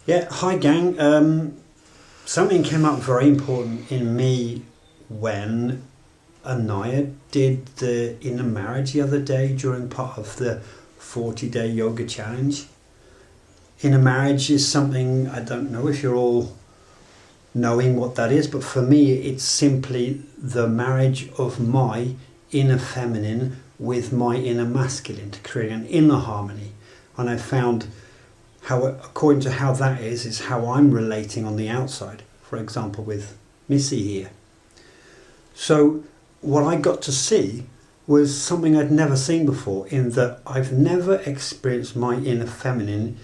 Yeah, hi gang. Something came up very important in me when Anaiya did the inner marriage the other day during part of the 40-day yoga challenge. Inner marriage is something, I don't know if you're all knowing what that is, but for me it's simply the marriage of my inner feminine with my inner masculine to create an inner harmony. And I found how, according to how that is how I'm relating on the outside, for example with Missy here. So what I got to see was something I'd never seen before, in that I've never experienced my inner feminine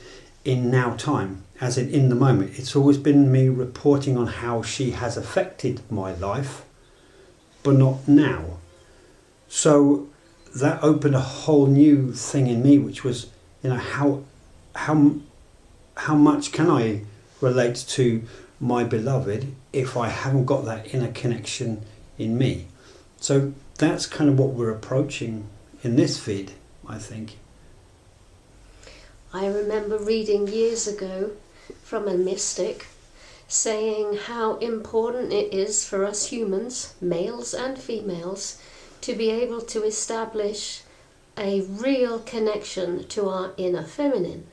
in now time, as in the moment. It's always been me reporting on how she has affected my life, but not now. So that opened a whole new thing in me, which was, how much can I relate to my beloved if I haven't got that inner connection in me? So that's kind of what we're approaching in this vid, I think. I remember reading years ago from a mystic saying how important it is for us humans, males and females, to be able to establish a real connection to our inner feminine,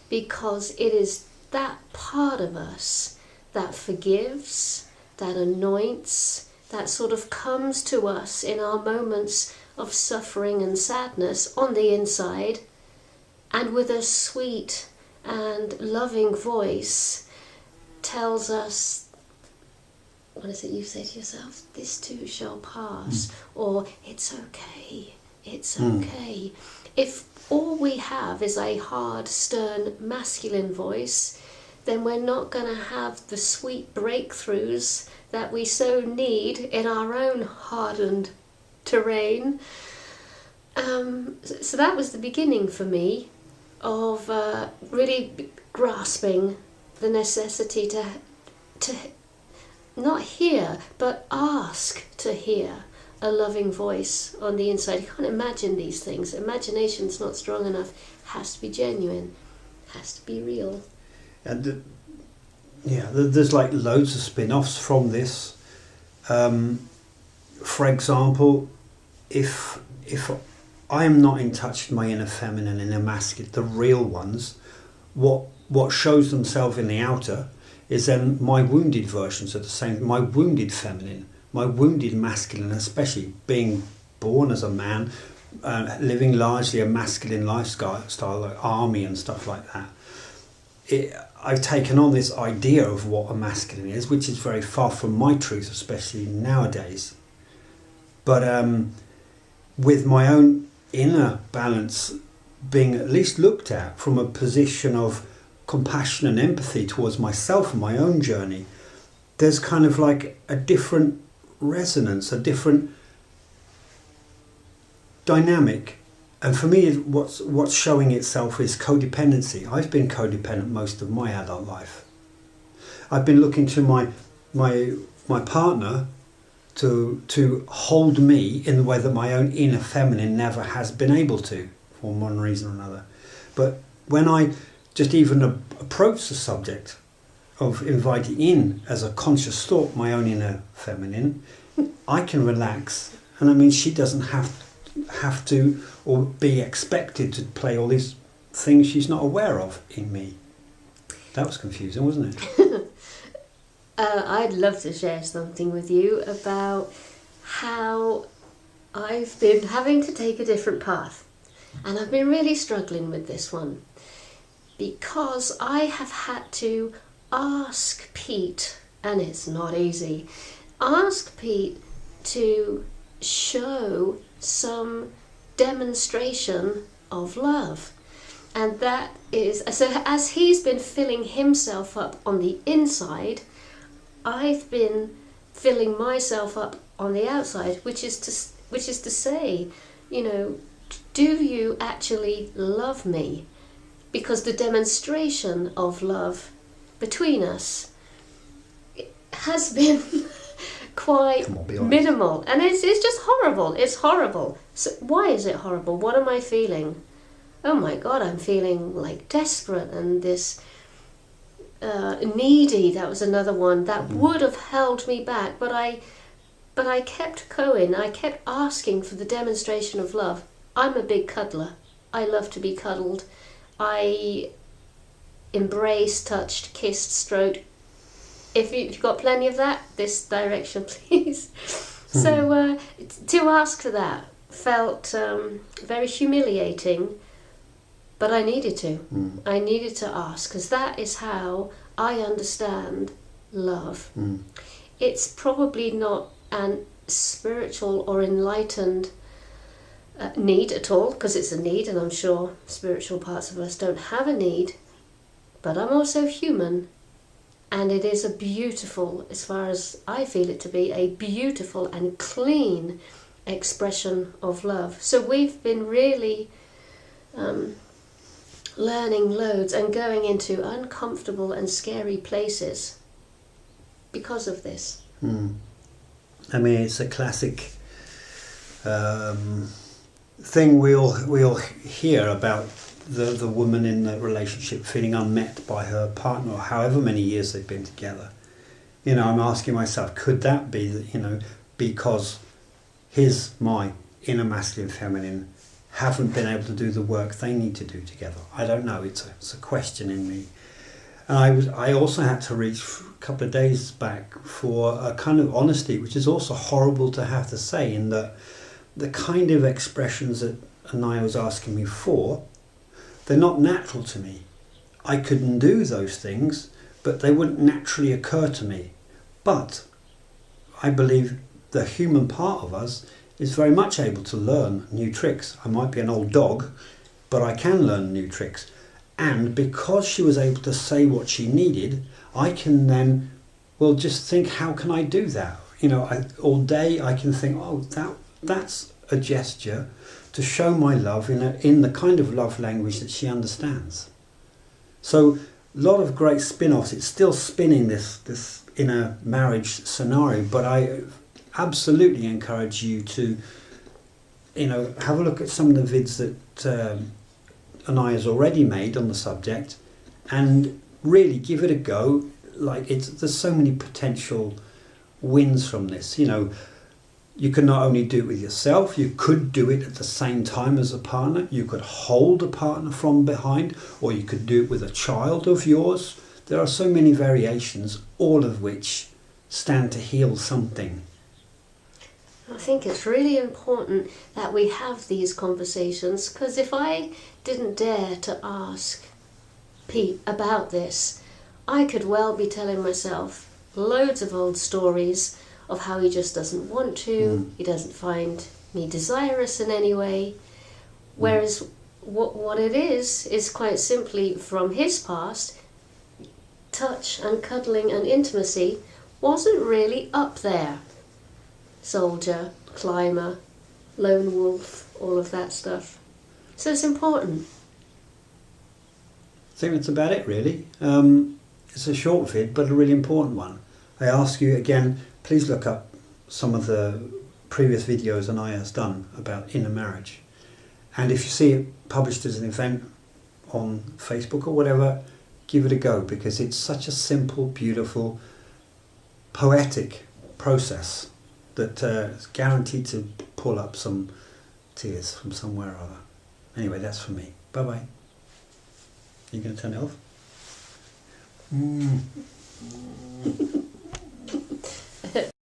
because it is that part of us that forgives, that anoints, that sort of comes to us in our moments of suffering and sadness on the inside, and with a sweet and loving voice tells us, what is it you say to yourself? This too shall pass, or it's okay, it's okay. If all we have is a hard, stern, masculine voice, then we're not going to have the sweet breakthroughs that we so need in our own hardened terrain. So that was the beginning for me of really grasping the necessity to not hear, but ask to hear a loving voice on the inside. You can't imagine these things. Imagination's not strong enough. Has to be genuine. Has to be real. And there's like loads of spin-offs from this. For example, if I am not in touch with my inner feminine and inner masculine, the real ones, what shows themselves in the outer is then my wounded versions of the same, my wounded feminine, my wounded masculine, especially being born as a man, living largely a masculine lifestyle, like army and stuff like that. I've taken on this idea of what a masculine is, which is very far from my truth, especially nowadays. But with my own inner balance being at least looked at from a position of compassion and empathy towards myself and my own journey, there's kind of like a different resonance, a different dynamic. And for me, what's showing itself is codependency. I've been codependent most of my adult life. I've been looking to my partner to hold me in the way that my own inner feminine never has been able to, for one reason or another. But when I just even approach the subject of inviting in as a conscious thought my own inner feminine, I can relax. And I mean, she doesn't have to or be expected to play all these things she's not aware of in me. That was confusing, wasn't it? I'd love to share something with you about how I've been having to take a different path. And I've been really struggling with this one, because I have had to ask Pete, and it's not easy, ask Pete to show some demonstration of love. And that is, so as he's been filling himself up on the inside, I've been filling myself up on the outside, which is to say, do you actually love me? Because the demonstration of love between us has been quite minimal, and it's just horrible. It's horrible. So why is it horrible? What am I feeling? Oh my God, I'm feeling like desperate, and this needy, that was another one that would have held me back, but I kept going. I kept asking for the demonstration of love. I'm a big cuddler. I love to be cuddled. I embraced, touched, kissed, stroked. If you've got plenty of that, this direction, please. So to ask for that felt very humiliating, but I needed to. I needed to ask, because that is how I understand love. It's probably not an spiritual or enlightened need at all, because it's a need, and I'm sure spiritual parts of us don't have a need, but I'm also human, and it is a beautiful, as far as I feel it to be, a beautiful and clean expression of love. So we've been really learning loads and going into uncomfortable and scary places because of this. I mean, it's a classic thing we all hear about the woman in the relationship feeling unmet by her partner, or however many years they've been together. You know, I'm asking myself, could that be that, you know, because my inner masculine, feminine haven't been able to do the work they need to do together? I don't know. It's a question in me. And I also had to reach a couple of days back for a kind of honesty, which is also horrible to have to say, in that the kind of expressions that Anaiya was asking me for, they're not natural to me. I couldn't do those things, but they wouldn't naturally occur to me. But I believe the human part of us is very much able to learn new tricks. I might be an old dog, but I can learn new tricks. And because she was able to say what she needed, I can then, well, just think, how can I do that? You know, all day I can think, oh, that's a gesture to show my love in the kind of love language that she understands. So a lot of great spin-offs. It's still spinning this in a marriage scenario, but I absolutely encourage you to, you know, have a look at some of the vids that Anaiya's already made on the subject, and really give it a go. Like, there's so many potential wins from this. You know, you can not only do it with yourself, you could do it at the same time as a partner. You could hold a partner from behind, or you could do it with a child of yours. There are so many variations, all of which stand to heal something. I think it's really important that we have these conversations, because if I didn't dare to ask Pete about this, I could well be telling myself loads of old stories of how he just doesn't want to, he doesn't find me desirous in any way, whereas what it is quite simply from his past, touch and cuddling and intimacy wasn't really up there. Soldier, climber, lone wolf, all of that stuff. So it's important. I think that's about it, really. It's a short vid, but a really important one. I ask you again, please look up some of the previous videos Anaiya has done about inner marriage. And if you see it published as an event on Facebook or whatever, give it a go, because it's such a simple, beautiful, poetic process that is guaranteed to pull up some tears from somewhere or other. Anyway, that's for me. Bye-bye. You going to turn it off?